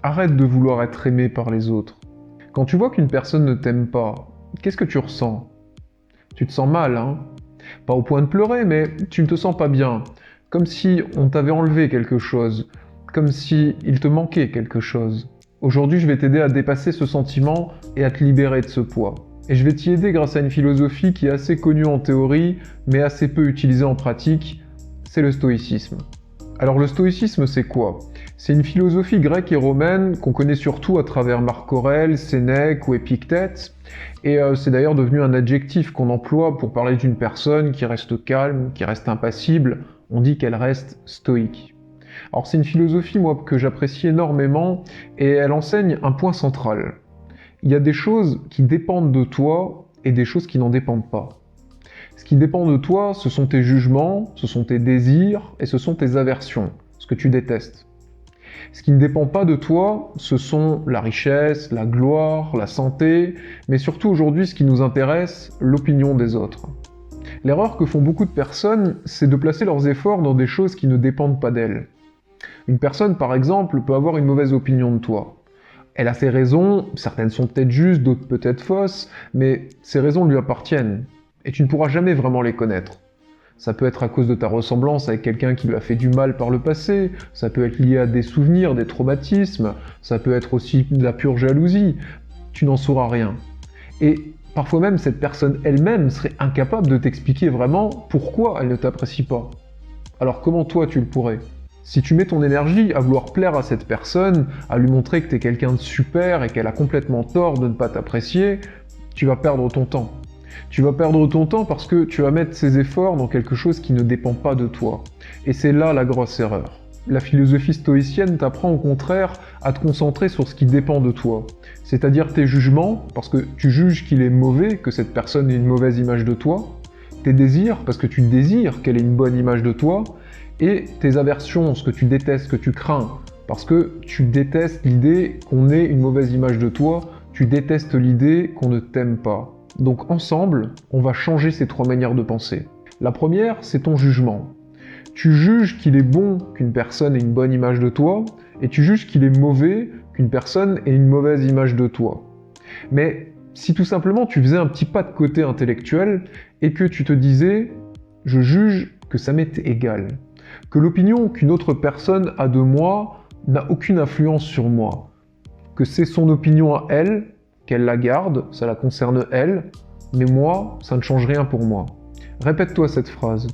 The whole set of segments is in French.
Arrête de vouloir être aimé par les autres. Quand tu vois qu'une personne ne t'aime pas, qu'est-ce que tu ressens? Tu te sens mal, hein? Pas au point de pleurer, mais tu ne te sens pas bien. Comme si on t'avait enlevé quelque chose. Comme si il te manquait quelque chose. Aujourd'hui, je vais t'aider à dépasser ce sentiment et à te libérer de ce poids. Et je vais t'y aider grâce à une philosophie qui est assez connue en théorie, mais assez peu utilisée en pratique, c'est le stoïcisme. Alors le stoïcisme, c'est quoi? C'est une philosophie grecque et romaine qu'on connaît surtout à travers Marc Aurèle, Sénèque ou Épictète, et c'est d'ailleurs devenu un adjectif qu'on emploie pour parler d'une personne qui reste calme, qui reste impassible, on dit qu'elle reste stoïque. Alors c'est une philosophie, moi, que j'apprécie énormément, et elle enseigne un point central. Il y a des choses qui dépendent de toi et des choses qui n'en dépendent pas. Ce qui dépend de toi, ce sont tes jugements, ce sont tes désirs et ce sont tes aversions, ce que tu détestes. Ce qui ne dépend pas de toi, ce sont la richesse, la gloire, la santé, mais surtout aujourd'hui ce qui nous intéresse, l'opinion des autres. L'erreur que font beaucoup de personnes, c'est de placer leurs efforts dans des choses qui ne dépendent pas d'elles. Une personne, par exemple, peut avoir une mauvaise opinion de toi. Elle a ses raisons, certaines sont peut-être justes, d'autres peut-être fausses, mais ces raisons lui appartiennent. Et tu ne pourras jamais vraiment les connaître. Ça peut être à cause de ta ressemblance avec quelqu'un qui lui a fait du mal par le passé, ça peut être lié à des souvenirs, des traumatismes, ça peut être aussi de la pure jalousie. Tu n'en sauras rien. Et parfois même, cette personne elle-même serait incapable de t'expliquer vraiment pourquoi elle ne t'apprécie pas. Alors comment toi tu le pourrais? Si tu mets ton énergie à vouloir plaire à cette personne, à lui montrer que t'es quelqu'un de super et qu'elle a complètement tort de ne pas t'apprécier, tu vas perdre ton temps. Tu vas perdre ton temps parce que tu vas mettre ces efforts dans quelque chose qui ne dépend pas de toi. Et c'est là la grosse erreur. La philosophie stoïcienne t'apprend au contraire à te concentrer sur ce qui dépend de toi. C'est-à-dire tes jugements, parce que tu juges qu'il est mauvais, que cette personne ait une mauvaise image de toi. Tes désirs, parce que tu désires qu'elle ait une bonne image de toi. Et tes aversions, ce que tu détestes, ce que tu crains, parce que tu détestes l'idée qu'on ait une mauvaise image de toi, tu détestes l'idée qu'on ne t'aime pas. Donc ensemble, on va changer ces trois manières de penser. La première, c'est ton jugement. Tu juges qu'il est bon qu'une personne ait une bonne image de toi, et tu juges qu'il est mauvais qu'une personne ait une mauvaise image de toi. Mais si tout simplement tu faisais un petit pas de côté intellectuel, et que tu te disais « je juge que ça m'est égal », que l'opinion qu'une autre personne a de moi n'a aucune influence sur moi, que c'est son opinion à elle, qu'elle la garde, ça la concerne elle, mais moi, ça ne change rien pour moi. Répète-toi cette phrase.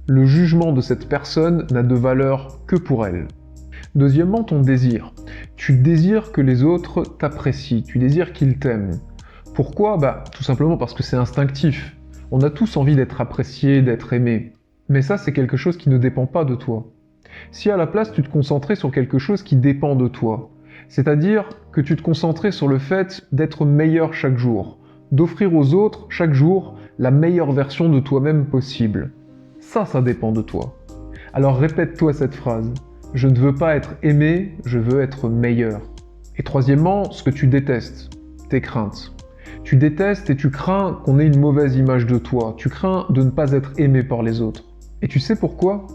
Le jugement de cette personne n'a de valeur que pour elle. Deuxièmement, ton désir. Tu désires que les autres t'apprécient, tu désires qu'ils t'aiment. Pourquoi? Tout simplement parce que c'est instinctif. On a tous envie d'être appréciés, d'être aimés. Mais ça, c'est quelque chose qui ne dépend pas de toi. Si à la place, tu te concentrais sur quelque chose qui dépend de toi, c'est-à-dire que tu te concentrais sur le fait d'être meilleur chaque jour, d'offrir aux autres chaque jour la meilleure version de toi-même possible. Ça dépend de toi. Alors répète-toi cette phrase. Je ne veux pas être aimé, je veux être meilleur. Et troisièmement, ce que tu détestes, tes craintes. Tu détestes et tu crains qu'on ait une mauvaise image de toi, tu crains de ne pas être aimé par les autres. Et tu sais pourquoi?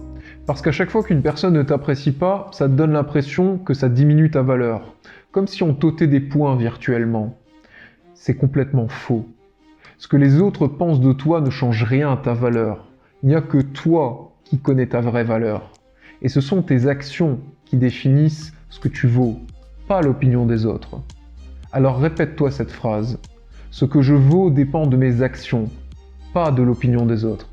Parce qu'à chaque fois qu'une personne ne t'apprécie pas, ça te donne l'impression que ça diminue ta valeur, comme si on t'ôtait des points virtuellement. C'est complètement faux. Ce que les autres pensent de toi ne change rien à ta valeur. Il n'y a que toi qui connais ta vraie valeur. Et ce sont tes actions qui définissent ce que tu vaux, pas l'opinion des autres. Alors répète-toi cette phrase. Ce que je vaux dépend de mes actions, pas de l'opinion des autres.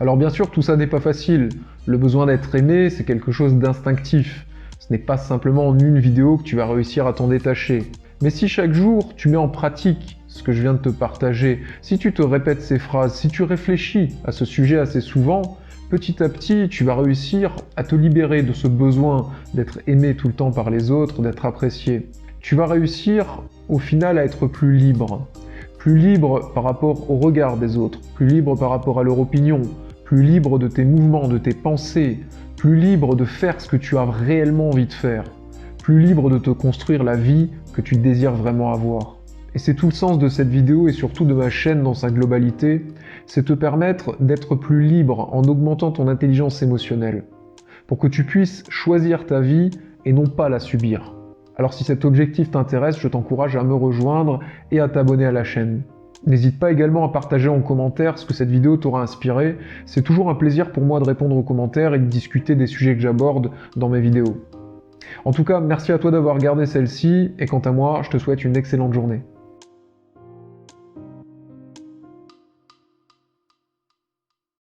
Alors bien sûr, tout ça n'est pas facile. Le besoin d'être aimé, c'est quelque chose d'instinctif. Ce n'est pas simplement en une vidéo que tu vas réussir à t'en détacher. Mais si chaque jour, tu mets en pratique ce que je viens de te partager, si tu te répètes ces phrases, si tu réfléchis à ce sujet assez souvent, petit à petit, tu vas réussir à te libérer de ce besoin d'être aimé tout le temps par les autres, d'être apprécié. Tu vas réussir, au final, à être plus libre. Plus libre par rapport au regard des autres, plus libre par rapport à leur opinion, plus libre de tes mouvements, de tes pensées, plus libre de faire ce que tu as réellement envie de faire, plus libre de te construire la vie que tu désires vraiment avoir. Et c'est tout le sens de cette vidéo et surtout de ma chaîne dans sa globalité, c'est te permettre d'être plus libre en augmentant ton intelligence émotionnelle, pour que tu puisses choisir ta vie et non pas la subir. Alors si cet objectif t'intéresse, je t'encourage à me rejoindre et à t'abonner à la chaîne. N'hésite pas également à partager en commentaire ce que cette vidéo t'aura inspiré. C'est toujours un plaisir pour moi de répondre aux commentaires et de discuter des sujets que j'aborde dans mes vidéos. En tout cas, merci à toi d'avoir regardé celle-ci, et quant à moi, je te souhaite une excellente journée.